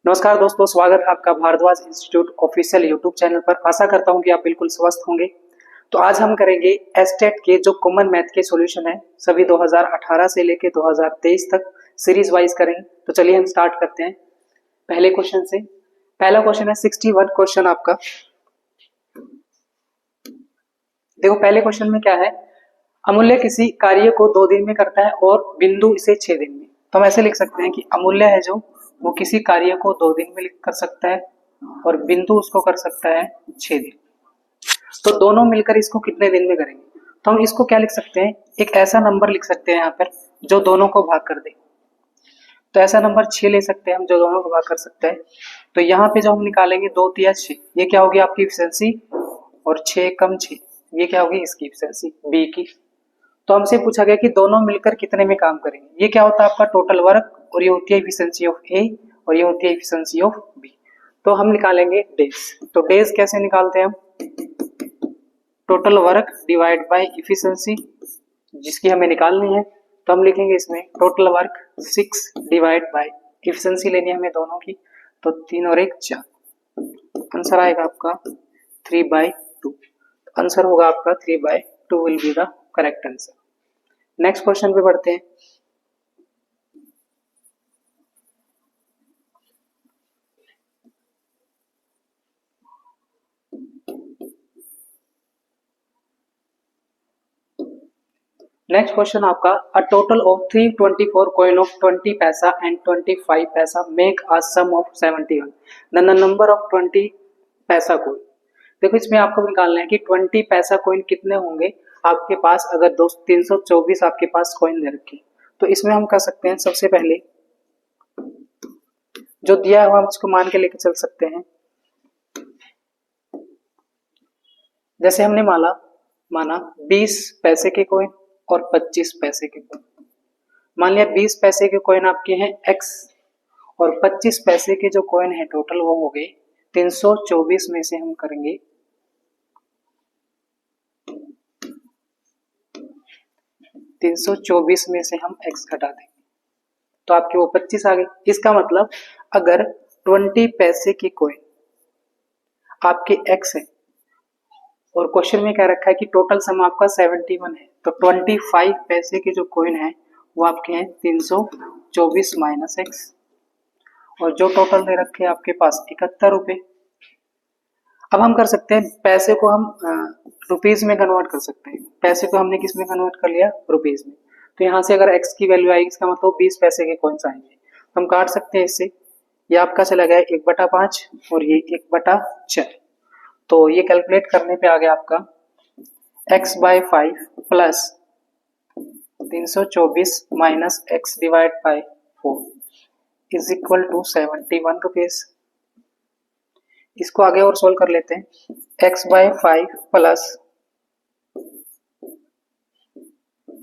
नमस्कार दोस्तों, स्वागत है आपका Bharadwaj institute official YouTube channel पर। आशा करता हूं कि आप बिल्कुल स्वस्थ होंगे। तो आज हम करेंगे एस्टेट के जो कॉमन मैथ के सॉल्यूशन है, सभी 2018 से लेके 2023 तक सीरीज वाइज करेंगे। तो चलिए हम स्टार्ट करते हैं पहले क्वेश्चन से। पहला क्वेश्चन है 61 क्वेश्चन आपका। देखो पहले क्वेश्चन में क्या है, अमूल्य किसी कार्य को 2 दिन में करता है और बिंदु इसे 6 दिन में। तो हम ऐसे लिख सकते हैं कि अमूल्य है जो वो किसी कार्य को 2 दिन में कर सकता है और बिंदु उसको कर सकता है 6 दिन। तो दोनों मिलकर इसको कितने दिन में करेंगे? तो हम इसको क्या लिख सकते हैं, एक ऐसा नंबर लिख सकते हैं यहाँ पर जो दोनों को भाग कर दे। तो ऐसा नंबर 6 ले सकते हैं हम जो दोनों को भाग कर सकता है। तो यहाँ पे जो हम निकालेंगे 2 तिया 6, ये क्या होगी आपकी एफिशिएंसी, और 6 कम 6 ये क्या होगी इसकी एफिशिएंसी बी की। तो हमसे पूछा गया कि दोनों मिलकर कितने में काम करेंगे। ये क्या होता है आपका टोटल वर्क, और ये होती है एफिशिएंसी ऑफ ए, और ये होती है एफिशिएंसी ऑफ बी। तो हम निकालेंगे डेज। तो डेज कैसे निकालते हैं हम, total work divide by efficiency जिसकी हमें निकालनी है। तो हम लिखेंगे इसमें total work 6 divide by efficiency लेनी है हमें दोनों की। तो 3 और 1 4, आंसर आएगा आपका 3/2। आंसर होगा आपका 3/2 will be the correct answer. Next question पे बढ़ते हैं। नेक्स्ट क्वेश्चन आपका, a total of 324 coin of 20 paisa and 25 paisa make a sum of 71, then the number of 20 paisa coin. देखो इसमें आपको निकालना है कि 20 पैसा कॉइन कितने होंगे आपके पास अगर 324 आपके पास कॉइन दे रखे। तो इसमें हम कर सकते हैं, सबसे पहले जो दिया हुआ हम उसको मान के लेके चल सकते हैं। जैसे हमने माना 20 पैसे के कॉइन और 25 पैसे के कॉइन। मान लिया 20 पैसे के कॉइन आपके हैं x, और 25 पैसे के जो कॉइन है टोटल वो हो गए 324 में से हम करेंगे 324 में से हम x घटा देंगे तो आपके वो 25 आ गए। इसका मतलब अगर 20 पैसे के कॉइन आपके x है और क्वेश्चन में क्या रखा है कि टोटल सम आपका 71 है, तो 25 पैसे के जो कॉइन है वो आपके हैं 324 माइनस x, और जो टोटल दे रखे हैं आपके पास 71 रुपए। अब हम कर सकते हैं पैसे को हम रुपीज में कन्वर्ट कर सकते हैं। पैसे को हमने किस में कन्वर्ट कर लिया, रुपीज में। तो यहाँ से अगर x की वैल्यू आएगी इसका मतलब 20 पैसे के कॉइन्स आएंगे। तो हम काट सकते हैं इससे, ये आपका चला गया 1/5 और ये 1/4। तो ये कैलकुलेट करने पे आ गया आपका x/5 plus 324 minus x divide by 4 is equal to 71 rupees. इसको आगे और सोल्व कर लेते हैं। x/5 plus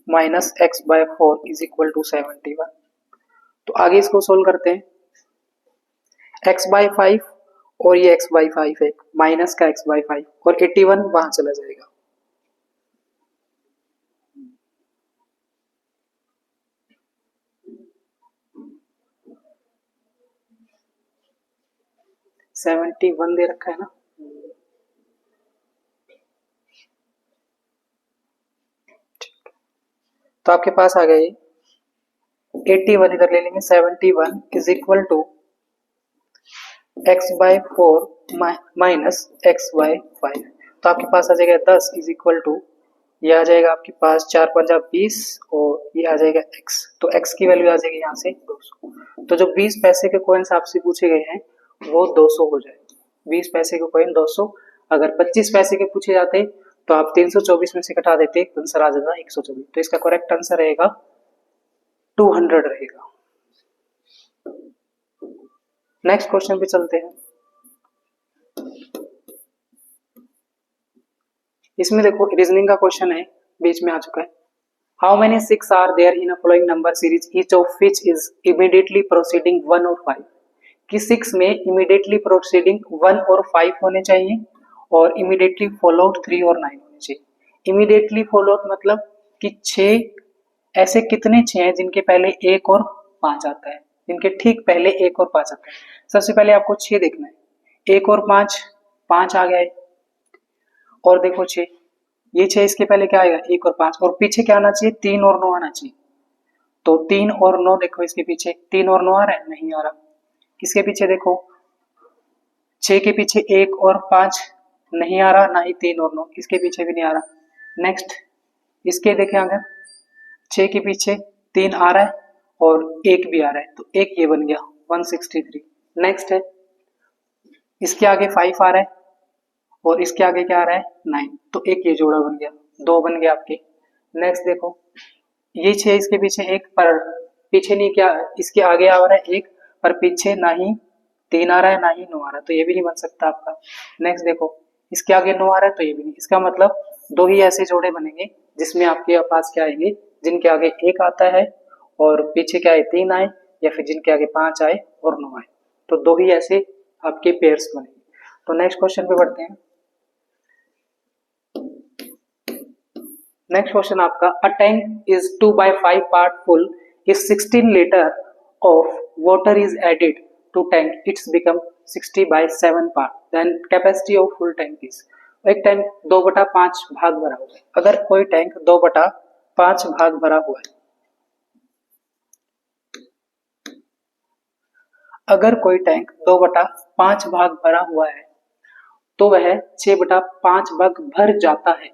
minus x/4 is equal to 71। तो आगे इसको सोल्व करते हैं। x/5 और ये x/5 है, माइनस का x/5 और 81 वहां चला जाएगा। $71 दे रखा है ना, तो आपके पास आ गए 81 इधर ले लेंगे। 71 is equal to x/4 minus x/5। तो आपके पास आ जाएगा 10 इज इक्वल टू, ये आ जाएगा आपके पास 4×5 20 और ये आ जाएगा x। तो x की वैल्यू आ जाएगी यहाँ से 200। तो जो 20 पैसे के कॉइन्स आपसे पूछे गए हैं वो 200 हो जाएगा। 20 पैसे के कॉइन 200। अगर 25 पैसे के पूछे जाते तो आप 324 में से घटा देते, आंसर आ जाता 124। तो इसका करेक्ट आंसर रहेगा 200 रहेगा। नेक्स्ट क्वेश्चन पे चलते हैं। इसमें देखो रीजनिंग का क्वेश्चन है, बीच में आ चुका है। How many 6 are there in a following number series each of which is immediately proceeding 1 और 5। कि 6 में इमीडिएटली प्रोसीडिंग 1 और 5 होने चाहिए और इमीडिएटली फॉलोड 3 और 9 होने चाहिए। इमीडिएटली फॉलोड मतलब कि 6 ऐसे कितने 6 हैं जिनके पहले 1 और 5 आता है, इनके ठीक पहले 1 और 5 आता है। सबसे पहले आपको 6 देखना है, 1 और 5, 5 आ गया है, और देखो 6, ये 6 इसके पहले क्या आएगा, 1 और 5, और पीछे क्या आना चाहिए, 3 और 9 आना चाहिए। तो 3 और 9 देखो इसके पीछे, 3 और 9 आ रहा है, नहीं आ रहा। इसके पीछे देखो 6 के पीछे 1 और 5 नहीं आ रहा, ना ही 3 और 9, इसके पीछे भी नहीं आ रहा। नेक्स्ट इसके देखें अगर 6 के पीछे 3 आ रहा है और 1 भी आ रहा है, तो एक ये बन गया 163। नेक्स्ट है इसके आगे 5 आ रहा है और इसके आगे क्या आ रहा है, 9, तो एक ये जोड़ा बन गया, 2 बन गया आपके। नेक्स्ट देखो ये 6 इसके पीछे 1, पर पीछे नहीं, क्या इसके आगे आ रहा है 1, पर पीछे ना ही 3 आ रहा है ना ही 9 आ रहा है, तो ये भी नहीं बन सकता आपका। नेक्स्ट देखो इसके आगे 9 आ रहा है, तो ये भी नहीं। इसका मतलब 2 ही ऐसे जोड़े बनेंगे जिसमें आपके पास क्या आएंगे, जिनके आगे 1 आता है और पीछे क्या है 3 आए, या फिर जिनके आगे 5 आए और 9 आए, तो 2 ही ऐसे आपके पेयर्स बनेंगे। तो नेक्स्ट क्वेश्चन पे बढ़ते हैं। नेक्स्ट क्वेश्चन आपका, a tank is 2/5 part full, if 16 litre of water is added to tank it's become 60/7 part, then capacity of full tank is. एक टैंक 2/5 भाग भरा हुआ है, अगर कोई टैंक 2/5 भाग भरा हुआ है, अगर कोई टैंक 2/5 भाग भरा हुआ है तो वह 6/5 भाग भर जाता है।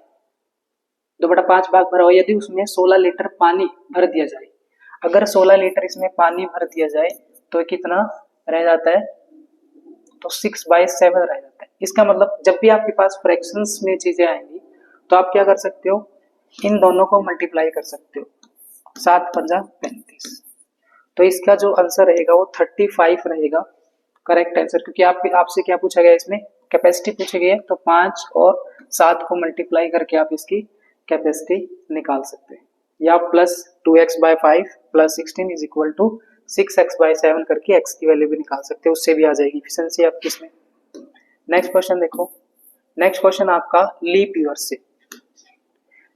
2/5 भाग भरा हो यदि उसमें 16 लीटर पानी भर दिया जाए, अगर 16 लीटर इसमें पानी भर दिया जाए तो कितना रह जाता है, तो 6/7 रह जाता है। इसका मतलब जब भी आपके पास फ्रैक्शंस में चीजें आएंगी तो आप क्या कर सकते हो, इन दोनों को मल्टीप्लाई कर सकते हो, 7 पंजा 35, तो इसका जो आंसर रहेगा वो 35 रहेगा करेक्ट आंसर, क्योंकि आपसे क्या पूछा गया, इसमें कैपेसिटी पूछी गई है, तो 5 और 7 को मल्टीप्लाई करके आप इसकी कैपेसिटी निकाल सकते हैं, या plus 2x/5 plus 16 is equal to 6x/7 करके x की वैल्यू भी निकाल सकते हैं, उससे भी आ जाएगी एफिशिएंसी आपकी इसमें। नेक्स्ट क्वेश्चन देखो, नेक्स्ट क्वेश्चन आपका लीप ईयर से,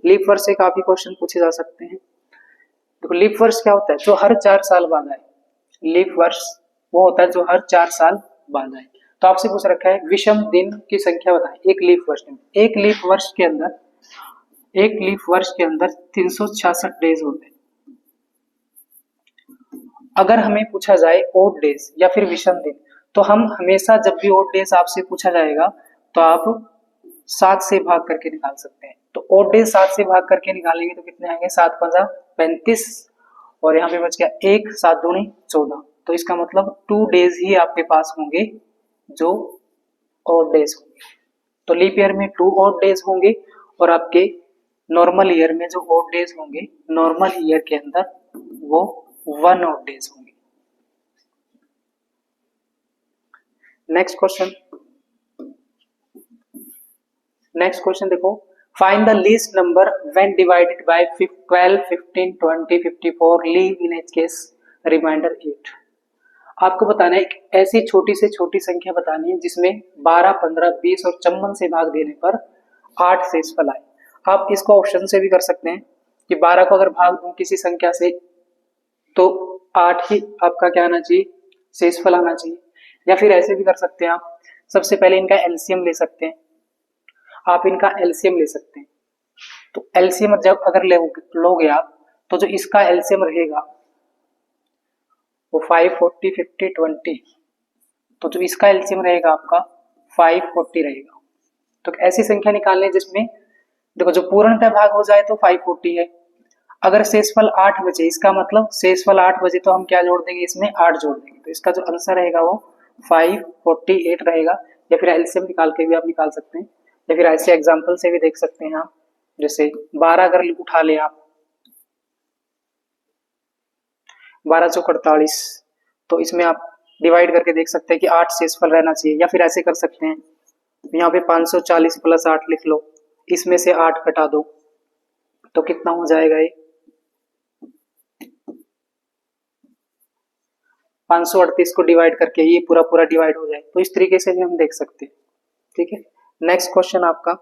लीप वर्ष से काफी क्वेश्चन पूछे जा सकते हैं। देखो लीप वर्ष क्या होता है, जो हर 4 साल बाद आए, लीप वर्ष वो होता है जो हर 4 साल बाद आए। तो आपसे पूछ रखा है विषम दिन की संख्या बताएं एक लीप वर्ष में। एक लीप वर्ष के अंदर, एक लीप वर्ष के अंदर 366 डेज होते हैं। अगर हमें पूछा जाए ओड डेज या फिर विषम दिन, तो हम हमेशा जब भी ओड डेज आपसे पूछा जाएगा तो आप 7 से भाग करके निकाल सकते हैं। तो ओड डेज 7 से भाग करके निकालेंगे तो कितने आएंगे, 7 पंजा 35, और यहाँ पे बच गया 1, 7 दूनी 14, तो इसका मतलब 2 डेज ही आपके पास होंगे जो ओड डेज होंगे। तो लीप ईयर में 2 ओड डेज होंगे और आपके नॉर्मल ईयर में जो ओड डेज होंगे, नॉर्मल ईयर के अंदर वो 1 ओड डेज होंगे। नेक्स्ट क्वेश्चन, नेक्स्ट क्वेश्चन देखो, find the least number when divided by 12, 15, 20, 54, leave in each case reminder 8। आपको बताना है एक ऐसी छोटी से छोटी संख्या बतानी है जिसमें 12, 15, 20 और चम्मन से भाग देने पर 8 शेषफल आए। आप इसको ऑप्शन से भी कर सकते हैं कि 12 को अगर भाग दूं किसी संख्या से तो 8 ही आपका क्या आना चाहिए, शेषफल आना चाहिए, या फिर ऐसे भी कर सकते हैं आप, सबसे पहले इनका एलसीएम ले सकते हैं, आप इनका एलसीएम ले सकते हैं। तो एलसीएम जब अगर लोगे आप, तो जो इसका एलसीएम रहेगा वो 5, 40, 50, 20, तो जो इसका एलसीएम रहेगा आपका 540 रहेगा। तो ऐसी संख्या निकालनी है जिसमें देखो जो पूर्णतः भाग हो जाए तो 540 है, अगर शेषफल 8 बचे, इसका मतलब शेषफल 8 बजे तो हम क्या जोड़ देंगे, इसमें 8 जोड़ देंगे, तो इसका जो आंसर रहेगा वो 548 रहेगा। या फिर एलसीएम निकाल के भी आप निकाल सकते हैं, या फिर ऐसे एग्जांपल से भी देख सकते हैं आप, जैसे 12 अगर उठा ले आप, 12 चौक 48, तो इसमें आप डिवाइड करके देख सकते हैं कि 8 शेषफल रहना चाहिए, या फिर ऐसे कर सकते हैं यहाँ पे 540 प्लस 8 लिख लो, इसमें से 8 घटा दो, तो कितना हो जाएगा ये 538 को डिवाइड करके ये पूरा पूरा डिवाइड हो जाए, तो इस तरीके से भी हम देख सकते हैं। ठीक है, नेक्स्ट क्वेश्चन आपका,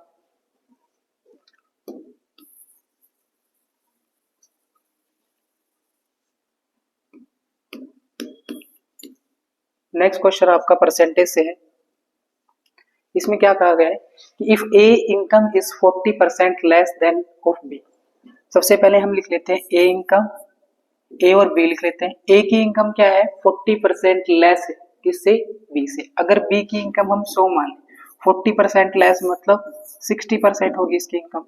नेक्स्ट क्वेश्चन आपका परसेंटेज से है। इसमें क्या कहा गया है कि if A income is 40% less than of B. सबसे पहले हम लिख लेते हैं ए इनकम, ए और बी लिख लेते हैं। ए की इनकम क्या है 40% लेस है किससे, बी से। अगर बी की इनकम हम 100 मान, 40% लेस मतलब 60% होगी इसकी इनकम।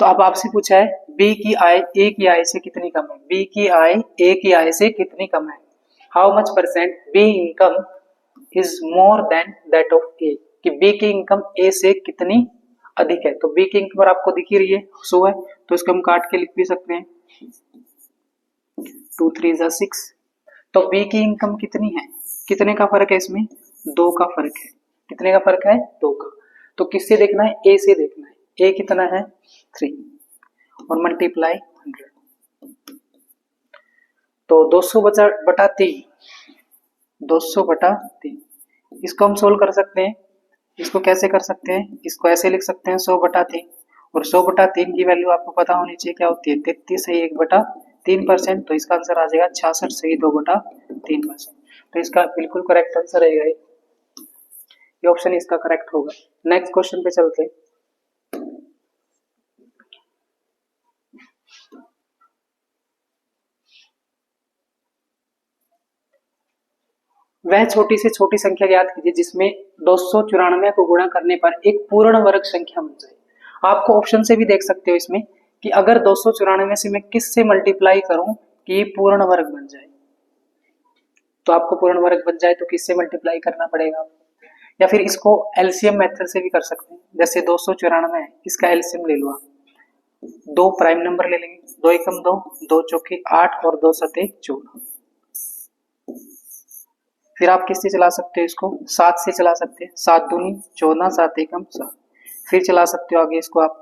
तो अब आपसे पूछा है बी की आय ए की आय से कितनी कम है, बी की आय ए की आय से कितनी कम है। How much percent B income is more than that of A, कि बी की इनकम ए से कितनी अधिक है। तो बी की इनकम आपको दिख ही रही है 100 है, तो इसको हम काट के लिख भी सकते हैं 2 3 जा 6। तो बी की इनकम कितनी है, कितने का फर्क है इसमें, 2 का फर्क है। कितने का फर्क है, 2 का। तो किससे देखना है, ए से देखना है। ए कितना है 3 और मल्टीप्लाई 100। तो 200 बटा 3, 200 बटा 3 इसको हम सोल्व कर सकते हैं। इसको कैसे कर सकते हैं, इसको ऐसे लिख सकते हैं 100 बटा 3, और 100 बटा 3 की वैल्यू आपको पता होनी चाहिए क्या होती है, 33 सही 1 बटा 3%। तो इसका आंसर आ जाएगा 66 सही 2 बटा 3%। तो इसका बिल्कुल करेक्ट आंसर रहेगा ये ऑप्शन इसका करेक्ट होगा। नेक्स्ट क्वेश्चन पे चलते हैं। वह छोटी से छोटी संख्या ज्ञात कीजिए जिसमें 294 को गुणा करने पर एक पूर्ण वर्ग संख्या बन जाए। आपको ऑप्शन से भी देख सकते हो इसमें कि अगर 294 से मैं किस से मल्टीप्लाई करूं कि ये पूर्ण वर्ग बन जाए। तो आपको पूर्ण वर्ग बन जाए तो किससे मल्टीप्लाई करना पड़ेगा, या फिर इसको एलसीएम मेथड से भी कर सकते हैं। जैसे 294 है, इसका एलसीएम ले लो आप, 2 प्राइम नंबर ले लेंगे, 2 एकम 2, 2 चौके 8 और 2 सते 14। फिर आप किससे चला सकते हो इसको, 7 से चला सकते हैं, 7 दूनी 14, 7 एकम 7। फिर चला सकते हो आगे इसको आप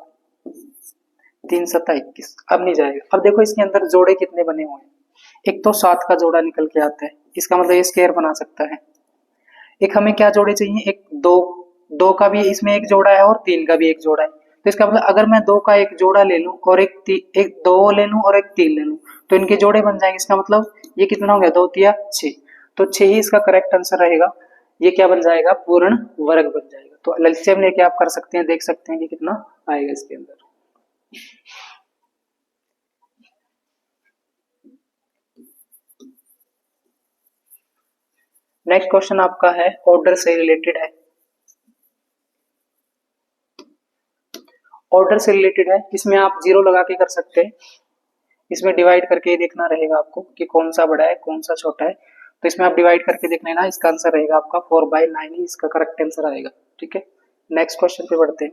3 सता 21। अब नहीं जाएगा। अब देखो इसके अंदर जोड़े कितने बने हुए हैं, एक तो 7 का जोड़ा निकल के आता है, इसका मतलब ये स्क्वायर बना सकता है। एक हमें क्या जोड़े चाहिए, एक 2 का भी इसमें एक जोड़ा है और 3 का भी एक जोड़ा है। तो इसका मतलब अगर मैं 2 का एक जोड़ा ले लूं और एक 2 ले लूं और एक 3 ले लूं तो इनके जोड़े बन जाएंगे। इसका मतलब ये कितना हो गया, 2 3 6, तो 6 ही इसका करेक्ट आंसर रहेगा। ये क्या बन जाएगा, पूर्ण वर्ग बन जाएगा। तो एलसीएम लेके आप कर सकते हैं, देख सकते हैं कि कितना आएगा इसके अंदर। नेक्स्ट क्वेश्चन आपका है ऑर्डर से रिलेटेड है। ऑर्डर से रिलेटेड है, इसमें आप 0 लगा के कर सकते हैं। इसमें डिवाइड करके देखना रहेगा आपको कि कौन सा बड़ा है कौन सा छोटा है। तो इसमें आप डिवाइड करके देख लेना, इसका आंसर रहेगा आपका 4/9 ही इसका करेक्ट आंसर आएगा। ठीक है, नेक्स्ट क्वेश्चन पे बढ़ते हैं।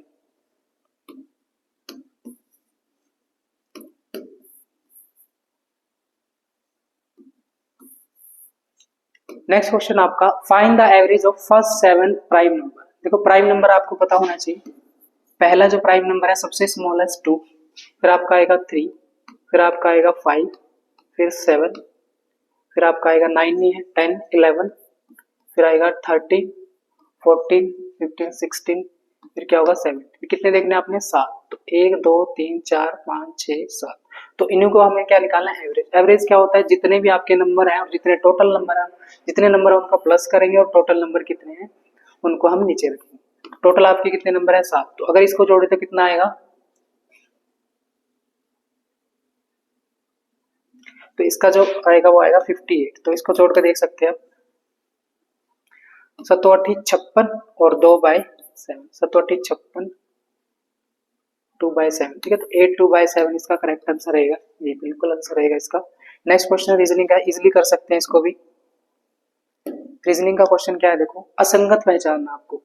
नेक्स्ट क्वेश्चन आपका find the average of first 7 prime number. देखो प्राइम नंबर आपको पता होना चाहिए। पहला जो प्राइम नंबर है सबसे स्मॉलेस्ट 2, फिर आपका आएगा 3, फिर आपका आएगा 5, फिर 7, फिर आपका आएगा 9 नहीं है 10 11, फिर आएगा 13 14 15 16, फिर क्या होगा 7। कितने देखने आपने, 7। तो 1 2 3 4 5 6 7। तो इन्हीं को हमें क्या निकालना है, एवरेज। एवरेज क्या होता है, जितने भी आपके नंबर हैं और जितने टोटल नंबर हैं, जितने नंबर है उनका प्लस करेंगे और टोटल नंबर कितने हैं उनको हम नीचे रखेंगे। टोटल आपके कितने नंबर है, 7। तो अगर इसको जोड़े तो कितना आएगा, तो इसका जो आएगा वो आएगा 58। तो इसको जोड़ कर देख सकते हैं आप, 7 8 56 और 2/7, 7 8 56 2/7। ठीक है, तो 8 2/7 इसका करेक्ट आंसर रहेगा, ये बिल्कुल आंसर रहेगा इसका। नेक्स्ट क्वेश्चन रीजनिंग का, इजिली कर सकते हैं इसको भी। रीजनिंग का क्वेश्चन क्या है, देखो असंगत पहचानना। आपको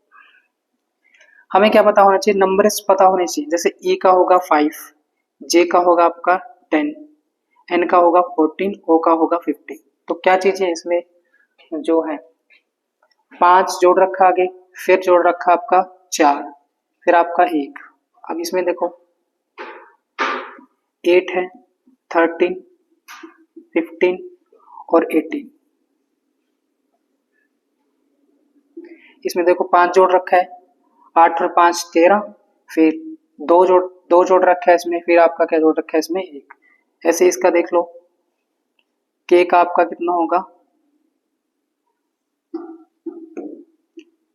हमें क्या पता होना चाहिए, नंबर्स पता होने चाहिए। जैसे ई का होगा 5, जे का होगा आपका 10, एन का होगा 14, ओ का होगा 15। तो क्या चीजें इसमें जो है, 5 जोड़ रखा आगे, फिर जोड़ रखा आपका 4, फिर आपका 1। अब इसमें देखो 8 है, 13 15 और 18। इसमें देखो 5 जोड़ रखा है, 8 और 5 13, फिर 2 जोड़ रखा है इसमें, फिर आपका क्या जोड़ रखा है इसमें 1। ऐसे इसका देख लो, के का आपका कितना होगा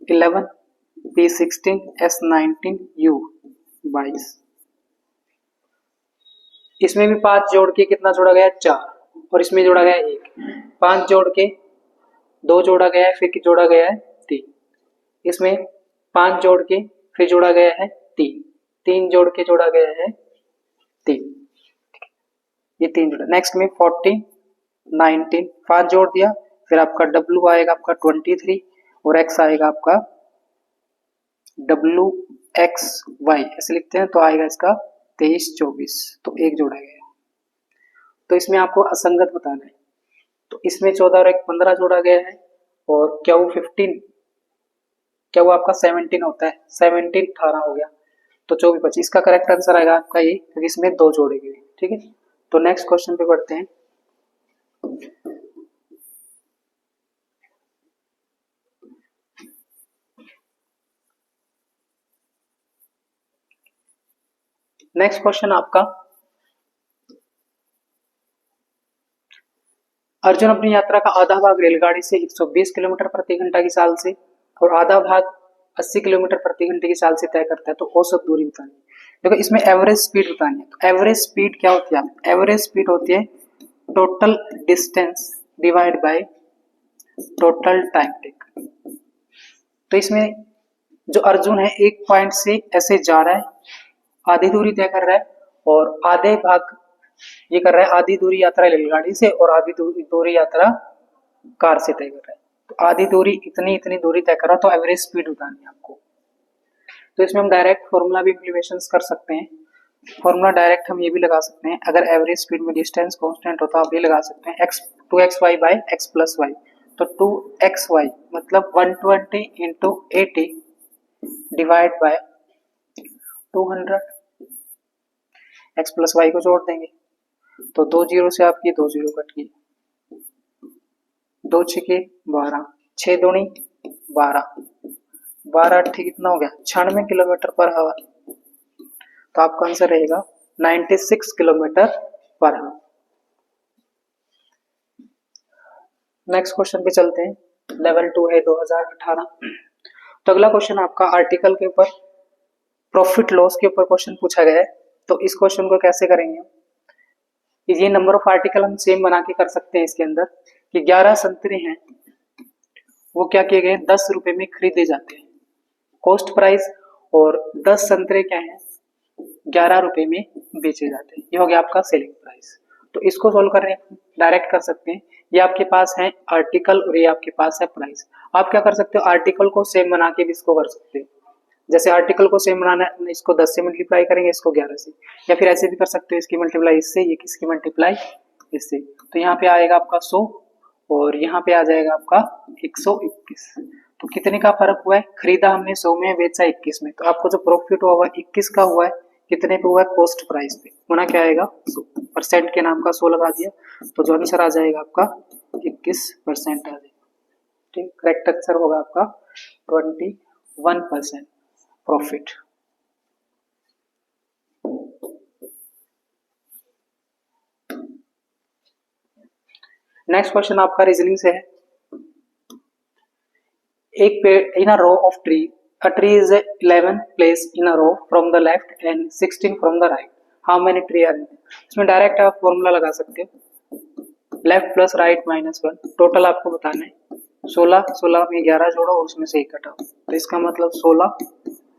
11, P16, S19, U22। इसमें भी 5 जोड़ के कितना जोड़ा गया? 4, और इसमें जोड़ा गया 1। 5 जोड़ के 2 जोड़ा गया है, फिर जोड़ा गया है 3। इसमें 5 जोड़ के फिर जोड़ा गया है 3, 3 जोड़ के जोड़ा गया है 3, ये 3 जोड़ा। नेक्स्ट में 14, 19, 5 जोड़ दिया, फिर आपका W आएगा आपका 23 और X आएगा आपका WXY, ऐसे लिखते हैं, तो आएगा इसका 23, 24, तो 1 जोड़ा गया। तो इसमें आपको असंगत बताना है, तो इसमें 14 और 1 15 जोड़ा गया है, और क्या वो 15, क्या वो आपका 17 होता है, 17 18 हो गया, तो 24 25। इसका करेक्ट आंसर आएगा आपका ये, क्योंकि इसमें 2 जोड़े गए। ठीक है, तो नेक्स्ट क्वेश्चन पे बढ़ते हैं। नेक्स्ट क्वेश्चन आपका, अर्जुन अपनी यात्रा का आधा भाग रेलगाड़ी से 120 किलोमीटर प्रति घंटा की चाल से और आधा भाग 80 किलोमीटर प्रति घंटे की चाल से तय करता है, तो औसत दूरी बतानी है। देखो इसमें एवरेज स्पीड बतानी है, तो एवरेज स्पीड क्या होती है? एवरेज स्पीड होती है total distance divide by total time take. तो इसमें जो अर्जुन है एक पॉइंट से ऐसे जा रहा है, आधी दूरी तय कर रहा है, और आधे भाग ये कर रहा है, आधी दूरी यात्रा रेलगाड़ी से और आधी दूरी यात्रा कार से तय कर रहा है। तो आधी दूरी इतनी इतनी दूरी तय कर रहा है, तो एवरेज स्पीड बतानी है आपको। तो इसमें हम डायरेक्ट फॉर्मूला भी इम्प्लीमेशन कर सकते हैं। फॉर्मूला डायरेक्ट हम ये भी लगा सकते हैं, अगर एवरेज स्पीड में डिस्टेंस कांस्टेंट होता है, आप ये लगा सकते हैं x 2xy by x plus y. तो 2xy मतलब 120 into 80 divide by 200, x plus y को जोड़ देंगे, तो 2 जीरो से आपकी 2 जीरो कट गई, 2 छके 12, 6 दूनी 12, 12 अट्ठी कितना हो गया? 96 किलोमीटर पर आवर। तो आपका आंसर रहेगा 96 kilometre per our. Next question पे चलते हैं, लेवल 2 है 2018। तो अगला क्वेश्चन आपका आर्टिकल के ऊपर, प्रॉफिट लॉस के ऊपर क्वेश्चन पूछा गया है। तो इस क्वेश्चन को कैसे करेंगे? ये नंबर ऑफ आर्टिकल हम सेम बना के कर सकते हैं इसके अंदर, कि 11 संतरे हैं, वो क्या किए गए? 10 रुपए में खरीदे जाते हैं, कॉस्ट प्राइस, और 10 संतरे क्या है? 11 रुपए में बेचे जाते हैं। ये हो गया आपका सेलिंग प्राइस। तो इसको सोल्व करने डायरेक्ट कर सकते हैं, ये आपके पास है आर्टिकल और ये आपके पास है प्राइस। आप क्या कर सकते हो? आर्टिकल को सेम बना के भी इसको कर सकते हो। जैसे आर्टिकल को सेम बनाना है, इसको 10 से मल्टीप्लाई करेंगे, इसको 11 से, या फिर ऐसे भी कर सकते हो, इसकी मल्टीप्लाई इससे, ये किसकी मल्टीप्लाई इससे। तो यहाँ पे आएगा आपका 100 और यहाँ पे आ जाएगा आपका 121। तो कितने का फर्क हुआ है? खरीदा हमने 100 में, बेचा 21 में। तो आपको जो प्रॉफिट हुआ 21 का हुआ है, कितने पे हुआ है? कॉस्ट प्राइस पे। होना क्या आएगा? परसेंट के नाम का 100 लगा दिया, तो जो आंसर आ जाएगा आपका 21% आ जाएगा। ठीक, करेक्ट आंसर होगा आपका 21% प्रॉफिट। नेक्स्ट क्वेश्चन आपका रीजनिंग से है। एक पेड़, in a row of tree, a tree is 11 placed in a row from the left and 16 from the right. How many tree are there? इसमें डायरेक्ट आप formula लगा सकते हो, left plus right minus 1। Total आपको बताना है 16, 16 में 11 जोड़ो और उसमें से 1 घटाओ, तो इसका मतलब 16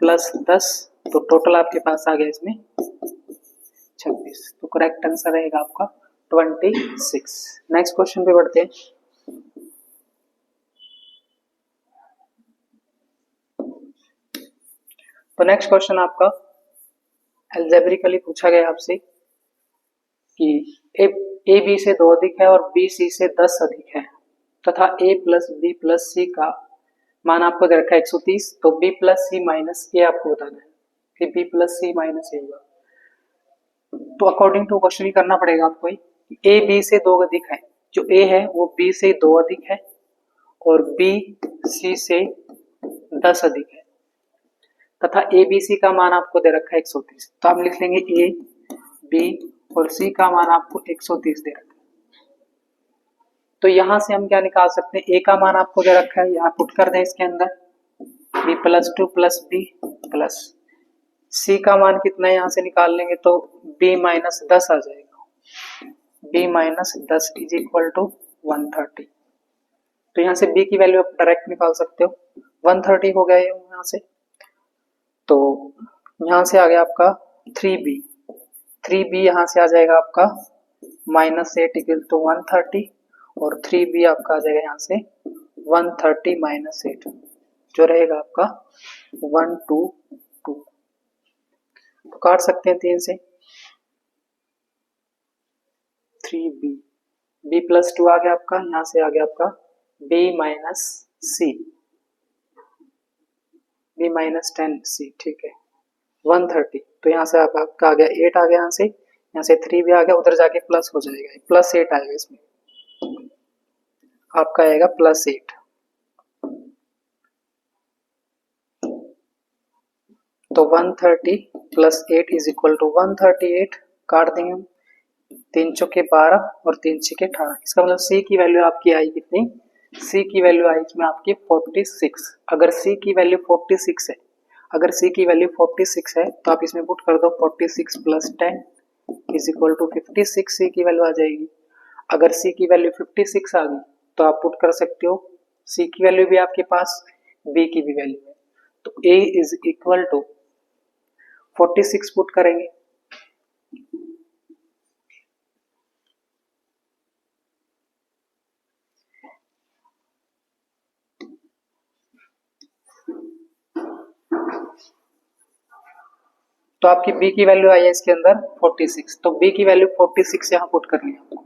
प्लस 10, तो टोटल आपके पास आ गया इसमें 26। तो करेक्ट आंसर रहेगा आपका 26। नेक्स्ट क्वेश्चन पे बढ़ते हैं। तो नेक्स्ट क्वेश्चन आपका एल्जेब्रिकली पूछा गया आपसे कि ए बी से 2 अधिक है और बी सी से 10 अधिक है, तथा ए प्लस बी प्लस सी का मान आपको दे रखा है 130, तो बी प्लस सी माइनस ए आपको बताना है कि बी प्लस सी माइनस ए होगा। तो अकॉर्डिंग टू क्वेश्चन ही करना पड़ेगा आपको, ए बी से 2 अधिक है, जो ए है वो बी से 2 अधिक है और बी सी से 10 अधिक है, तथा ए बी सी का मान आपको दे रखा है 130। तो आप लिख लेंगे ए बी और सी का मान आपको 130 दे रखा है। तो यहां से हम क्या निकाल सकते हैं? ए का मान आपको दे रखा है, यहाँ पुट कर दें इसके अंदर, b plus two plus b plus c का मान कितना है यहाँ से निकाल लेंगे तो बी माइनस 10 आ जाएगा। B minus 10 is equal to 130। तो यहाँ से बी की वैल्यू आप डायरेक्ट निकाल सकते हो, 130 हो गया यहाँ से। तो यहाँ से आ गया आपका 3b, 3b यहाँ से आ जाएगा आपका -8 इक्वल टू 130 और 3b आपका आ जाएगा यहाँ से 130 माइनस 8 जो रहेगा आपका 122। तो काट सकते हैं 3 से, 3b, b प्लस 2 आ गया आपका, यहाँ से आ गया आपका b माइनस सी, b माइनस 10c, ठीक है 130। तो यहाँ से आपका आ गया 8 आ गया, यहाँ से 3 भी आ गया, उधर जाके प्लस हो जाएगा, प्लस 8 आएगा, इसमें आपका आएगा प्लस 8। तो 130 प्लस 8 इज इक्वल टू 138, काट देंगे हम, 3 चौके 12 और 3 छके 18। इसका मतलब सी की वैल्यू आपकी आई कितनी, सी की वैल्यू आई इसमें आपकी 46। अगर सी की वैल्यू 46 है, अगर सी की वैल्यू 46 है तो आप इसमें पुट कर दो 46 प्लस 10 इज इक्वल टू 56, सी की वैल्यू आ जाएगी। अगर सी की वैल्यू 56 आ गई तो आप पुट कर सकते हो, सी की वैल्यू भी आपके पास, बी की भी वैल्यू है, तो ए इज इक्वल टू 46 पुट करेंगे। तो आपकी b की वैल्यू आई है इसके अंदर 46, तो b की वैल्यू 46 यहाँ पुट करनी है आपको,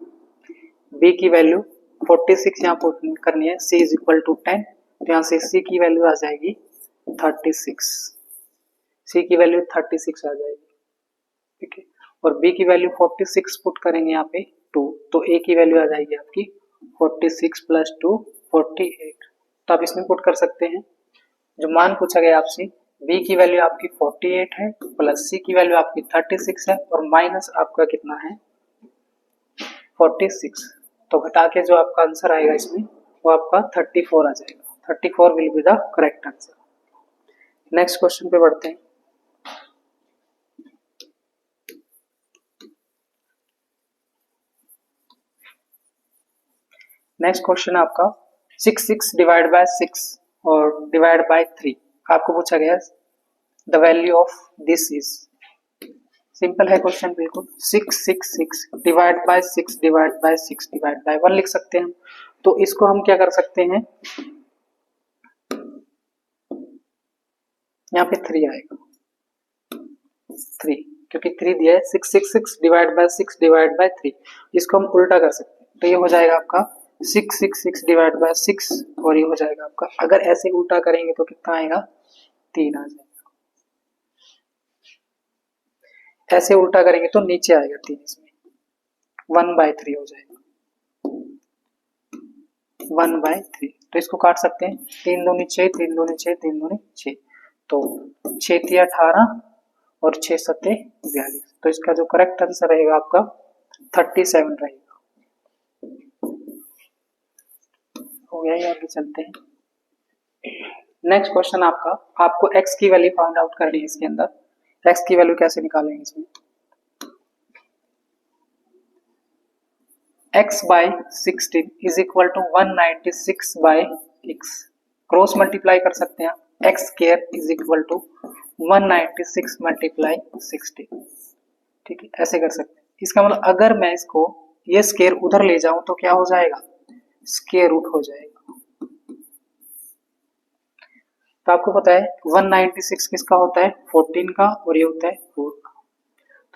b की वैल्यू 46 यहाँ पुट करनी है। c इज इक्वल टू 10, तो यहाँ से c की वैल्यू आ जाएगी 36, c की वैल्यू 36 आ जाएगी, ठीक है। और b की वैल्यू 46 पुट करेंगे यहाँ पे 2, तो a की वैल्यू आ जाएगी आपकी 46 प्लस 2 48। तो आप इसमें पुट कर सकते हैं जो मान पूछा गया आपसे, b की वैल्यू आपकी 48 है प्लस c की वैल्यू आपकी 36 है और माइनस आपका कितना है 46। तो घटा के जो आपका आंसर आएगा इसमें वो आपका 34 आ जाएगा, 34 will be the correct answer. Next question पे बढ़ते हैं। नेक्स्ट क्वेश्चन आपका 6 डिवाइड बाय 6 और डिवाइड बाय 3 आपको पूछा गया the value of this is. Simple है क्वेश्चन बिल्कुल, 6 divide by 6 divide by 6 divide by 1 लिख सकते हैं। तो इसको हम क्या कर सकते हैं, यहाँ पे 3 आएगा, 3 क्योंकि 3 दिया है, 6 डिवाइड बाय 6 डिवाइड बाय 3, इसको हम उल्टा कर सकते हैं। तो ये हो जाएगा आपका 6 डिवाइड बाय 6 और ये हो जाएगा आपका, अगर ऐसे उल्टा करेंगे तो कितना आएगा 3 आ जाएगा, ऐसे उल्टा करेंगे तो नीचे आएगा 3, इसमें 1/3 हो जाएगा, 1/3। तो इसको काट सकते हैं, 3 दूनी 6, 3 दूनी 6, 3 दूनी 6, तो 6 तिया 18 और 6 सत्ते 42। तो इसका जो करेक्ट आंसर रहेगा आपका 37 रहेगा। हो गया, ये आगे चलते हैं। नेक्स्ट क्वेश्चन आपका, आपको x की वैल्यू फाइंड आउट करनी है। इसके अंदर x की वैल्यू कैसे निकालेंगे, इसमें x by 16 is equal to 196 by x, cross multiply कर सकते हैं, x square is equal to 196 multiply 16, ठीक है, ऐसे कर सकते हैं। इसका मतलब अगर मैं इसको ये स्क्वायर उधर ले जाऊं तो क्या हो जाएगा, स्क्वायर रूट हो जाएगा। तो आपको पता है 196 किसका होता है, 14 का, और ये होता है 4 का।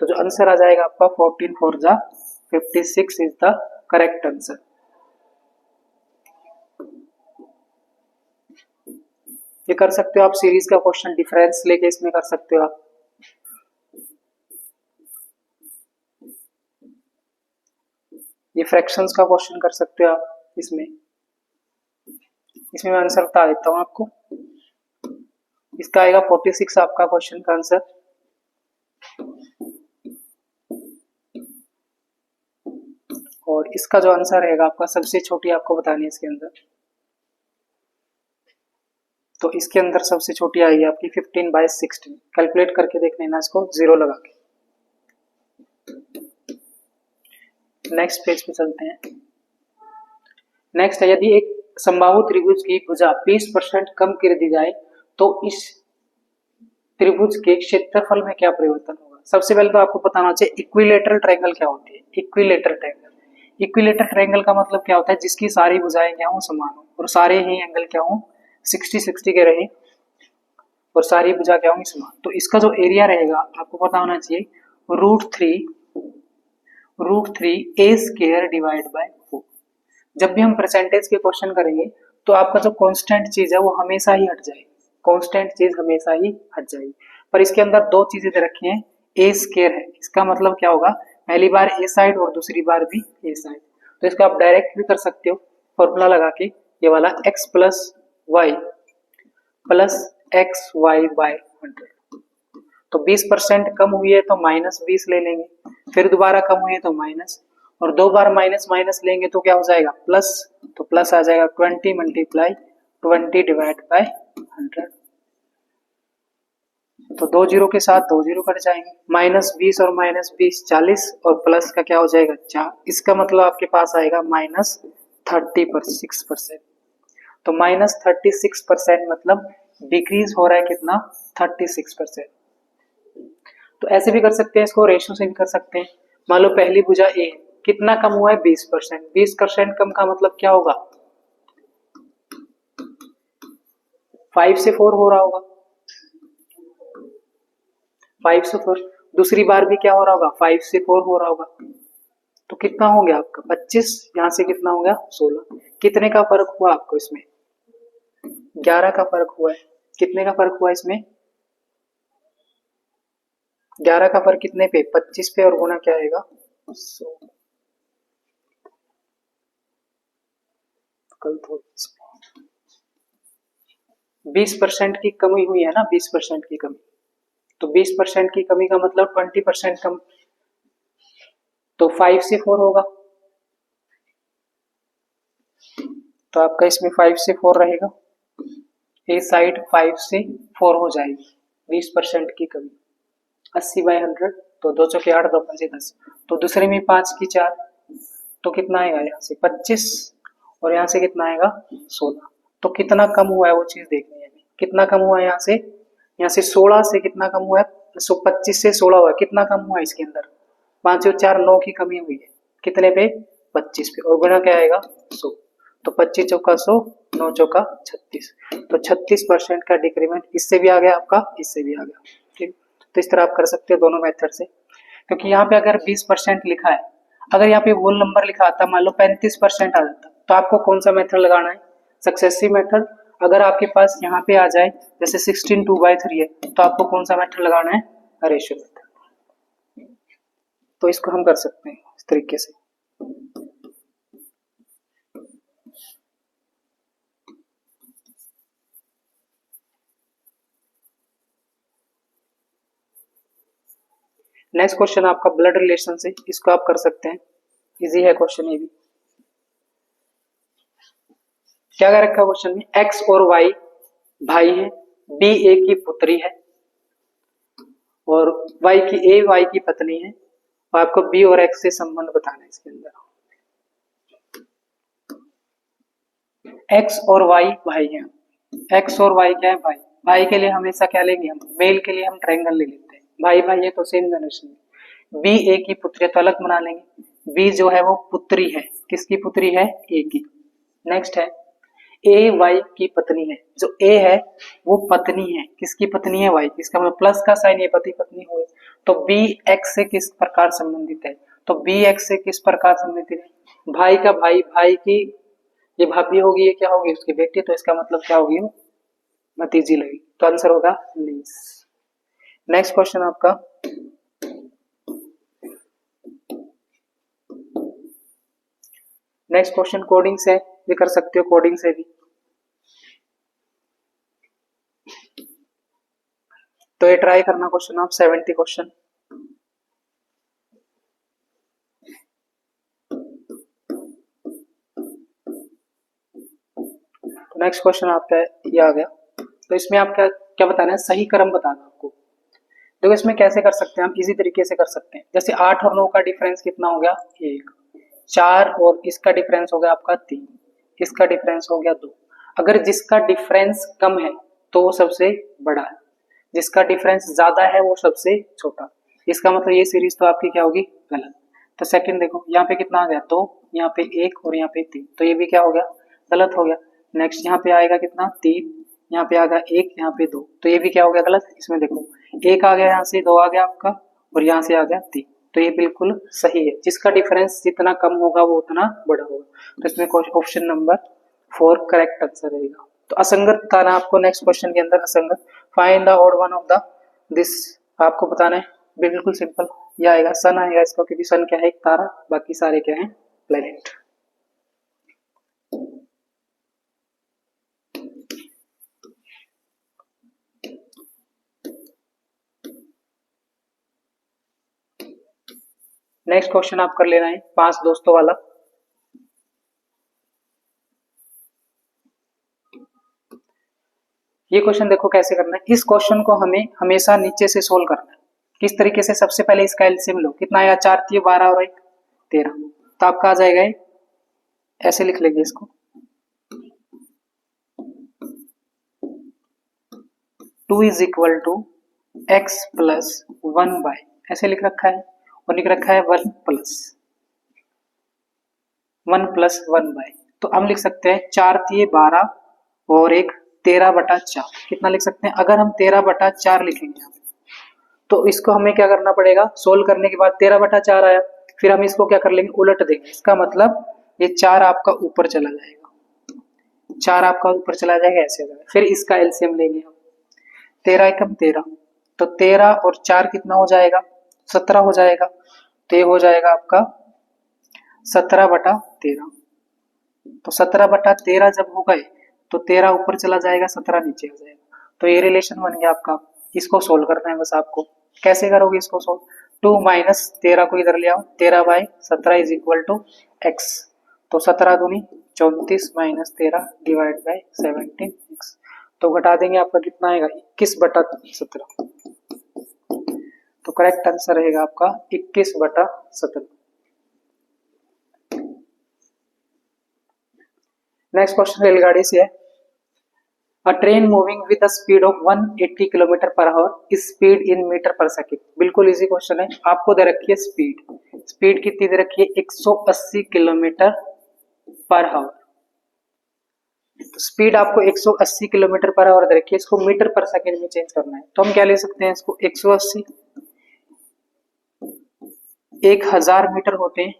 तो जो आंसर आ जाएगा आपका 14 4 जा 56 इज द करेक्ट आंसर। ये कर सकते हो आप, सीरीज का क्वेश्चन डिफरेंस लेके इसमें कर सकते हो आप। ये फ्रैक्शंस का क्वेश्चन कर सकते हो आप इसमें मैं आंसर बता देता हूं आपको। इसका आएगा 46 आपका क्वेश्चन का आंसर। और इसका जो आंसर रहेगा आपका, सबसे छोटी आपको बतानी है इसके अंदर, तो इसके अंदर सबसे छोटी आएगी आपकी 15/16। कैलकुलेट करके देख लेना इसको 0 लगा के। नेक्स्ट पेज पे चलते हैं। नेक्स्ट है, यदि एक समबाहु त्रिभुज की भुजा 20% कम कर दी जाए तो इस त्रिभुज के क्षेत्रफल में क्या परिवर्तन होगा। सबसे पहले तो आपको बताना चाहिए इक्विलेटरल ट्रायंगल क्या होती है। इक्विलेटरल ट्रायंगल, इक्विलेटरल ट्रायंगल का मतलब क्या होता है, जिसकी सारी भुजाएं क्या हो, समान हो और सारे ही एंगल क्या हो 60-60 के रहे और सारी भुजा क्या होंगी, समान। तो इसका जो एरिया रहेगा आपको पता होना चाहिए √3 a² डिवाइड बाय 4। जब भी हम परसेंटेज के क्वेश्चन करेंगे तो आपका जो कांस्टेंट चीज है वो हमेशा ही हट जाएगी, कांस्टेंट चीज हमेशा ही हट जाएगी। पर इसके अंदर दो चीजें दे रखी हैं, a² है, इसका मतलब क्या होगा, पहली बार a साइड और दूसरी बार भी a साइड। तो इसको आप डायरेक्ट भी कर सकते हो फॉर्मूला लगा के, ये वाला x + y + xy/100। तो 20% कम हुई है तो -20 ले लेंगे, फिर दोबारा कम हुई है तो माइनस, और दो बार माइनस माइनस लेंगे तो क्या हो जाएगा, प्लस। तो प्लस आ जाएगा 20 × 20 डिवाइड बाय 100। तो 2 0 के साथ 2 0 कट जाएंगे, -20 और -20 40 और प्लस का क्या हो जाएगा 4। इसका मतलब आपके पास आएगा -36%। तो -36% मतलब डिक्रीज हो रहा है कितना, 36%। तो ऐसे भी कर सकते हैं, इसको रेशियो से भी कर सकते हैं। मान लो पहली भुजा ए कितना कम हुआ है, 20%। 20% कम का मतलब क्या होगा, 5 से 4 हो रहा होगा, 5 से 4। दूसरी बार भी क्या हो रहा होगा, 5 से 4 हो रहा होगा। तो कितना हो गया आपका 25, यहां से कितना हो गया 16। कितने का फर्क हुआ आपको इसमें, 11 का फर्क हुआ है। कितने का फर्क हुआ इसमें, 11 का फर्क कितने पे, 25 पे, और गुना क्या आएगा 100। कल तो 20% की कमी हुई है ना, 20% की कमी। तो 20% की कमी का मतलब 20% कम, तो 5 से 4 होगा। तो आपका इसमें 5 से 4 रहेगा, ए साइड 5 से 4 हो जाएगी। 20% की कमी 80/100, तो 2 चौके 8, 2 पंजे 10। तो दूसरे में 5 की 4, तो कितना आएगा यहाँ से 25, और यहाँ से कितना आएगा 16। तो कितना कम हुआ है वो चीज देखनी है, कितना कम हुआ है यहाँ से 16 से कितना कम हुआ है, 25 से 16 हुआ है, कितना कम हुआ है इसके अंदर, 5 और 4 9 की कमी हुई है, कितने पे 25 पे, और गुना क्या आएगा 100। तो 25 चौका 100, 9 चौका 36। तो 36% का डिक्रीमेंट इससे भी आ गया आपका, इससे भी आ गया। ठीक, तो इस तरह आप कर सकते हो दोनों मेथड से। क्योंकि यहाँ पे अगर 20% लिखा है, अगर यहाँ पे होल नंबर लिखा आता, मान लो 35% आ जाता, तो आपको कौन सा मेथड लगाना है, सक्सेसिव मेथड। अगर आपके पास यहाँ पे आ जाए जैसे 16 2/3 है, तो आपको कौन सा मेथड लगाना है, रेशियो मेथड। तो इसको हम कर सकते हैं इस तरीके से। नेक्स्ट क्वेश्चन आपका ब्लड रिलेशन से, इसको आप कर सकते हैं, इजी है क्वेश्चन ये भी। क्या क्या रखा क्वेश्चन में, एक्स और वाई भाई है, बी ए की पुत्री है, और वाई की पत्नी है, और आपको बी और एक्स से संबंध बताना है इसके अंदर। एक्स और वाई भाई हैं, एक्स और वाई क्या है, भाई। भाई के लिए हमेशा क्या लेंगे हम, मेल के लिए हम ट्रायंगल ले लेते हैं, भाई भाई है तो सेम जनरेशन में। बी ए की पुत्री तो अलग बना लेंगे, बी जो है वो पुत्री है, किसकी पुत्री है, ए की। नेक्स्ट है ए वाई की पत्नी है, जो ए है वो पत्नी है, किसकी पत्नी है, वाई की। इसका मतलब प्लस का साइन, ये पति पत्नी हुए। तो बी एक्स से किस प्रकार संबंधित है, तो बी एक्स से किस प्रकार संबंधित है, भाई का भाई, भाई की ये भाभी होगी, ये क्या होगी, उसकी बेटी, तो इसका मतलब क्या होगी, वो भतीजी लगेगी। तो आंसर होगा नीस। नेक्स्ट क्वेश्चन आपका, नेक्स्ट क्वेश्चन कोडिंग से भी कर सकते हो, कोडिंग से भी। तो ये ट्राई करना क्वेश्चन आप 70 क्वेश्चन। नेक्स्ट क्वेश्चन आपका ये आ गया, तो इसमें आप क्या क्या बताना है, सही क्रम बताना आपको। देखो इसमें कैसे कर सकते हैं हम, इजी तरीके से कर सकते हैं। जैसे 8 और 9 का डिफरेंस कितना हो गया 1, 4 और इसका डिफरेंस हो गया आपका 3, इसका डिफरेंस हो गया 2। अगर जिसका डिफरेंस कम है तो वो सबसे बड़ा है, जिसका डिफरेंस ज्यादा है वो सबसे छोटा। इसका मतलब ये सीरीज तो आपकी क्या होगी, गलत। तो सेकंड देखो यहाँ पे कितना आ गया 2, यहाँ पे 1 और यहाँ पे 3, तो ये भी क्या हो गया, गलत हो गया। नेक्स्ट यहाँ पे आएगा कितना 3, यहाँ पे आ गया 1, यहाँ पे 2, तो ये भी क्या हो गया, गलत। इसमें देखो 1 आ गया, यहाँ से 2 आ गया आपका, और यहाँ से आ गया 3, तो ये बिल्कुल सही है। जिसका डिफरेंस जितना कम होगा वो उतना बड़ा होगा। तो इसमें ऑप्शन नंबर 4 करेक्ट आंसर रहेगा। तो असंगत बताना आपको नेक्स्ट क्वेश्चन के अंदर, असंगत find the odd one of the this, आपको बताना है, बिल्कुल सिंपल। यह आएगा सन आएगा इसका, क्योंकि सन क्या है, एक तारा, बाकी सारे क्या है, प्लेनेट। नेक्स्ट क्वेश्चन आप कर लेना है 5 दोस्तों वाला। ये क्वेश्चन देखो कैसे करना है। इस क्वेश्चन को हमें हमेशा नीचे से सोल्व करना है। किस तरीके से, सबसे पहले इसका एलसीएम लो, कितना आया, 4 3 12 और 1 13, तो आपका आ जाएगा ऐसे लिख लेंगे इसको, 2 is equal to x plus 1 by, ऐसे लिख रखा है, और लिख रखा है 1 प्लस 1 बाय, तो हम लिख सकते हैं 4 3 12 और 1 13/4, कितना लिख सकते हैं। अगर हम 13/4 लिखेंगे तो इसको हमें क्या करना पड़ेगा, सोल्व करने के बाद 13/4 आया, फिर हम इसको क्या कर लेंगे, उलट देंगे। इसका मतलब ये 4 आपका ऊपर चला जाएगा, 4 आपका ऊपर चला जाएगा, ऐसे हो जाएगा। फिर इसका एलसीएम लेंगे हम, 13 एकम 13, तो 13 और 4 कितना हो जाएगा, 17 हो जाएगा। तो ये हो जाएगा आपका 17/13, तो 17/13 जब हो गए तो 13 ऊपर चला जाएगा, 17 नीचे आ जाएगा। तो ये रिलेशन बन गया आपका। इसको सोल्व करना है बस आपको। कैसे करोगे इसको सोल्व, 2 माइनस 13 को इधर ले आओ, 13/17 इज इक्वल टू x, तो 17 दूनी 34 माइनस 13 डिवाइड बाय 17x, तो घटा देंगे, आपका कितना आएगा 21/17। तो करेक्ट आंसर रहेगा आपका 21/17। नेक्स्ट क्वेश्चन रेलगाड़ी से है। A train moving with a speed of 180 kilometre per hour, speed in metre per second. बिल्कुल इजी क्वेश्चन है। आपको दे रखी है स्पीड, स्पीड कितनी दे रखी है, 180 किलोमीटर पर आवर। तो स्पीड आपको 180 किलोमीटर पर आवर दे रखी है, इसको मीटर पर सेकंड में चेंज करना है। तो हम क्या ले सकते हैं इसको, 180 1000 मीटर होते हैं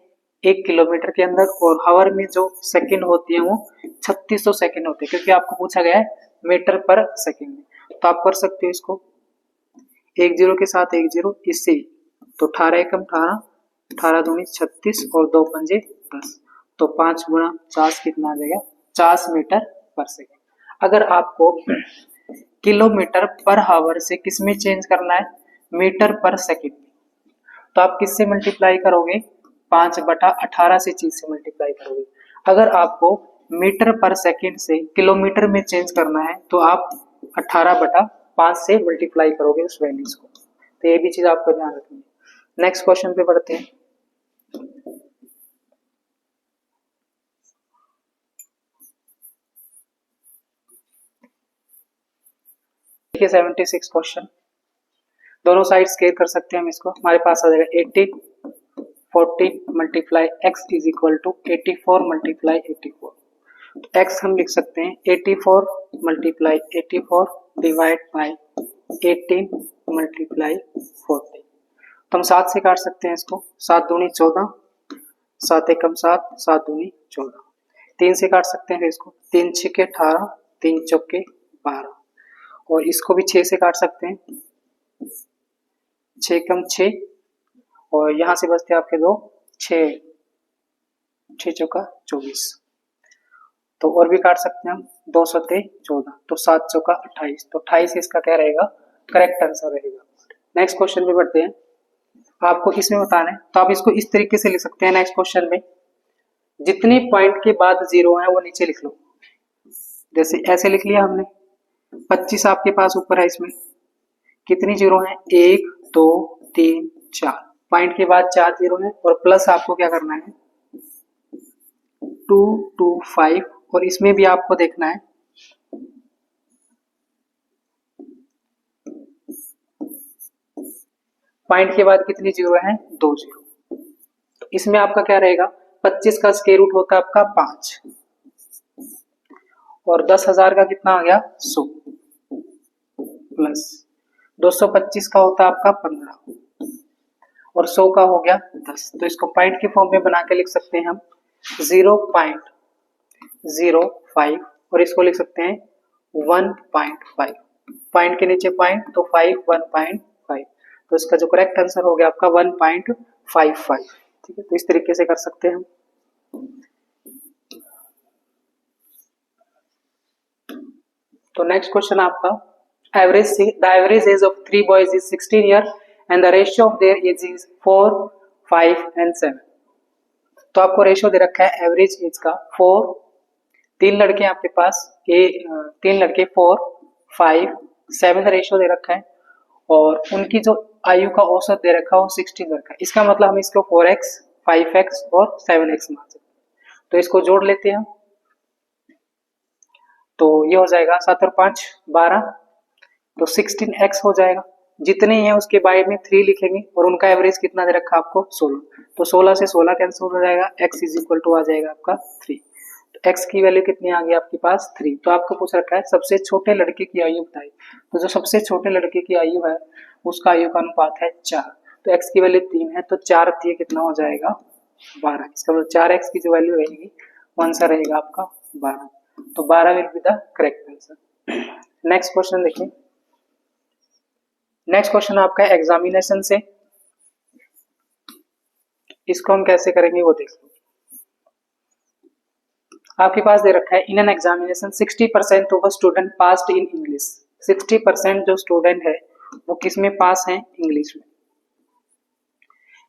1 किलोमीटर के अंदर, और हावर में जो सेकंड होती है वो 3600 सेकंड होते हैं, क्योंकि आपको पूछा गया है मीटर पर सेकंड में। तो आप कर सकते हो इसको, 1 0 के साथ 1 0, इससे तो 18 एकम 18, 18 दूनी 36 और 2 पंजे 10, तो 5 गुणा 50 कितना आ जाएगा, 50 मीटर पर सेकंड। अगर आपको किलोमीटर पर हावर से किस में चेंज करना है, मीटर पर सेकंड, तो आप किससे मल्टीप्लाई करोगे, 5/18 से चीज से मल्टीप्लाई करोगे। अगर आपको मीटर पर सेकंड से किलोमीटर में चेंज करना है तो आप 18/5 से मल्टीप्लाई करोगे उस वैल्यूज को। तो ये भी चीज आपको ध्यान रखनी है। नेक्स्ट क्वेश्चन पे बढ़ते हैं। देखिए 76 क्वेश्चन, दोनों साइड स्केयर कर सकते हैं हम इसको। हमारे पास आ जाएगा 80 40 multiply x is equal to 84 multiply 84। तो x हम लिख सकते हैं 84 मल्टीप्लाई 84 डिवाइड बाय 18 मल्टीप्लाई 40। तो हम 7 से काट सकते हैं इसको, 7 दूनी 14, 7 एकम 7, 7 दूनी 14। 3 से काट सकते हैं इसको, 3 6 18, 3 चौके 12, और इसको भी 6 से काट सकते हैं, 6 कम 6, और यहां से बचते हैं आपके 2 6, 6 चौका 24। तो और भी काट सकते हैं हम, 2 सत्ते 14, तो 7 चौका 28, तो 28 इसका क्या रहेगा, करेक्ट आंसर रहेगा। नेक्स्ट क्वेश्चन पे बढ़ते हैं। आपको इसमें बताना है, तो आप इसको इस तरीके से लिख सकते हैं। नेक्स्ट क्वेश्चन में जितने पॉइंट के बाद 0 है वो नीचे लिख लो। जैसे ऐसे लिख लिया हमने, 25 आपके पास ऊपर है, इसमें कितनी जीरो है, 1 2 3 4, पॉइंट के बाद 4 जीरो है, और प्लस आपको क्या करना है 2 2 5, और इसमें भी आपको देखना है पॉइंट के बाद कितनी जीरो है, 2 जीरो। तो इसमें आपका क्या रहेगा, 25 का स्क्वायर रूट होता है आपका 5, और 10,000 का कितना आ गया 100, प्लस 225 का होता है आपका 15, और 100 का हो गया 10। तो इसको पॉइंट के फॉर्म में बना के लिख सकते हैं हम 0.05, और इसको लिख सकते हैं 1.5, पॉइंट के नीचे पॉइंट तो 5 1.5, तो इसका जो करेक्ट आंसर हो गया आपका 1.55। ठीक है, तो इस तरीके से कर सकते हैं हम। तो नेक्स्ट क्वेश्चन आपका the average age of 3 boys is 16 years and the ratio of their age is 4, 5 and 7। तो आपको रेशियो दे रखा है एवरेज एज का 4, 3 लड़के हैं आपके पास, 3 लड़के 4, 5, 7 रेशियो दे रखा है, और उनकी जो आयु का औसत दे रखा है वो 16 रखा है। इसका मतलब हम इसको 4x, 5x और 7x मान सकते हैं। तो इसको जोड़ लेते हैं, तो ये हो जाएगा 7 और 5 12, तो 16x हो जाएगा। जितने हैं उसके बाद में 3 लिखेंगे, और उनका एवरेज कितना दे रखा है आपको 16, तो 16 से 16 कैंसिल हो जाएगा, x इज इक्वल टू आ जाएगा आपका 3। तो x की वैल्यू कितनी आ गई आपके पास 3। तो आपको पूछ रखा है सबसे छोटे लड़के की आयु बताइए, तो जो सबसे छोटे लड़के की आयु है उसका आयु का अनुपात है 4, तो x की वैल्यू 3 है, तो 4 ये कितना हो जाएगा 12। इसका मतलब 4x की जो वैल्यू रहेगी वो आंसर रहेगा आपका 12, तो 12 will be the correct answer. Next question देखिए, नेक्स्ट क्वेश्चन आपका एग्जामिनेशन से, इसको हम कैसे करेंगे वो देख लो। आपके पास दे रखा है in an examination 60% of student passed in English. 60% जो स्टूडेंट है वो किस में पास हैं, इंग्लिश में।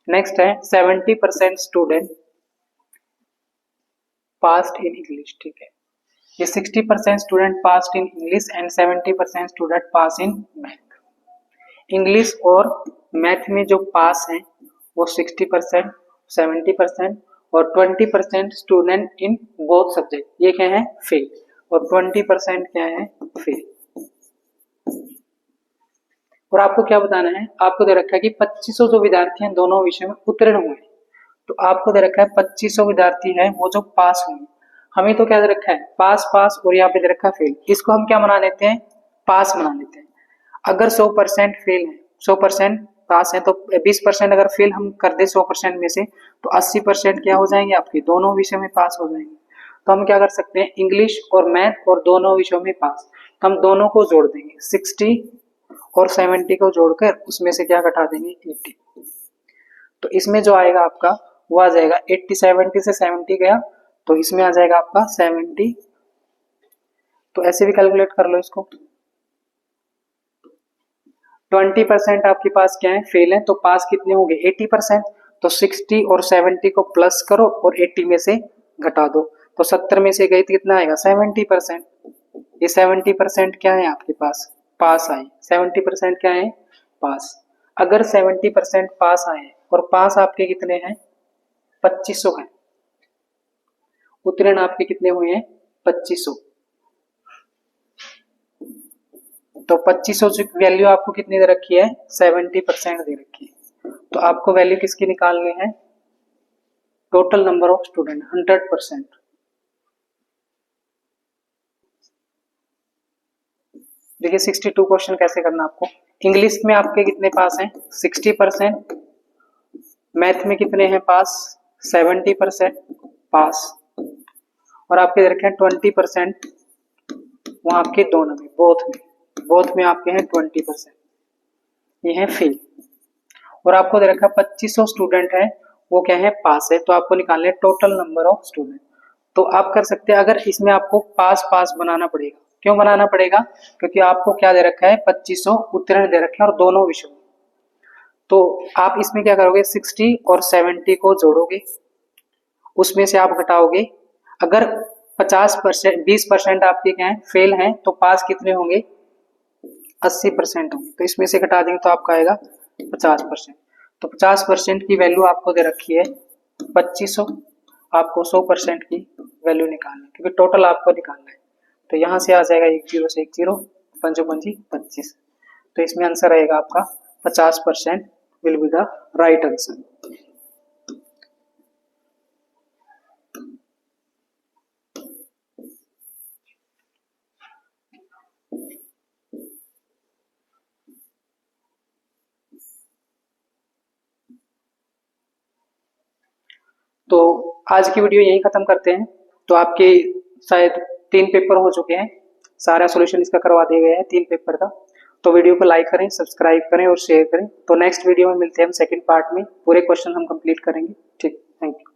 नेक्स्ट है 70% स्टूडेंट पास्ड इन इंग्लिश। ठीक है, ये 60% student passed in English and 70% student pass in math. English और मैथ में जो पास हैं वो 60%, 70% और 20% स्टूडेंट इन बोथ सब्जेक्ट, ये क्या है फेल, और 20% क्या है फेल। और आपको क्या बताना है, आपको दे रखा है कि 2500 जो विद्यार्थी हैं दोनों विषय में उत्तीर्ण हुए, तो आपको दे रखा है 2500 विद्यार्थी हैं वो जो पास हुए। हमें तो क्या दे रखा है पास पास, और यहाँ पे दे रखा है फेल, इसको हम क्या बना लेते हैं पास बना लेते हैं। अगर 100% फेल है, 100% पास है, तो 20% अगर फेल हम कर दे 100% में से, तो 80% क्या हो जाएंगे आपके दोनों विषय में पास हो जाएंगे। तो हम क्या कर सकते हैं, इंग्लिश और मैथ और दोनों विषयों में पास, तो हम दोनों को जोड़ देंगे, 60 और 70 को जोड़कर उसमें से क्या घटा देंगे 80। तो इसमें जो आएगा आपका वो आ जाएगा 80, 70 से 70 गया तो इसमें आ जाएगा आपका 70। तो ऐसे भी कैलकुलेट कर लो इसको। 20% आपके पास क्या है फेल है, तो पास कितने होंगे 80%, तो 60 और 70 को प्लस करो और 80 में से घटा दो, तो 70 में से गई तो कितना आएगा 70%। ये 70% क्या है आपके पास पास आए, 70% क्या है पास। अगर 70% पास आए और पास आपके कितने हैं 2500 हैं, उत्तीर्ण आपके कितने हुए हैं 2500, तो 2500 की वैल्यू आपको कितनी दे रखी है 70% दे रखी है। तो आपको वैल्यू किसकी निकालनी है टोटल नंबर ऑफ स्टूडेंट 100%। देखिए 62 क्वेश्चन कैसे करना आपको। इंग्लिश में आपके कितने पास हैं 60%, मैथ में कितने हैं पास 70% पास, और आपके दे रखे हैं 20% वहां आपके दोनों में बोथ में आपके हैं 20%, ये है फेल। और आपको दे रखा है 2500 स्टूडेंट है वो क्या है पास है, तो आपको निकालना है टोटल नंबर ऑफ स्टूडेंट। तो आप कर सकते हैं, अगर इसमें आपको पास पास बनाना पड़ेगा। क्यों बनाना पड़ेगा, क्योंकि आपको क्या दे रखा है 2500 उत्तीर्ण दे रखे हैं और दोनों विषयों में। तो आप इसमें क्या करोगे 60 और 70 को जोड़ोगे, उसमें से आप घटाओगे। अगर 50% 20% आपके क्या है फेल हैं, तो पास कितने होंगे 80% होंगे, तो इसमें से घटा देंगे तो आपका आएगा 50%। तो 50% की वैल्यू आपको दे रखी है 2500, आपको 100% की वैल्यू निकालनी है क्योंकि टोटल आपको निकालना है। तो यहाँ से आ जाएगा 1 0 से 1 0, पंजो पंजी 25। तो इसमें आंसर रहेगा आपका 50% will be the right answer. तो आज की वीडियो यहीं खत्म करते हैं। तो आपके शायद 3 पेपर हो चुके हैं, सारा सॉल्यूशन इसका करवा दिया गया है 3 पेपर का। तो वीडियो को लाइक करें, सब्सक्राइब करें और शेयर करें। तो नेक्स्ट वीडियो में मिलते हैं हम सेकंड पार्ट में, पूरे क्वेश्चन हम कंप्लीट करेंगे। ठीक, थैंक यू।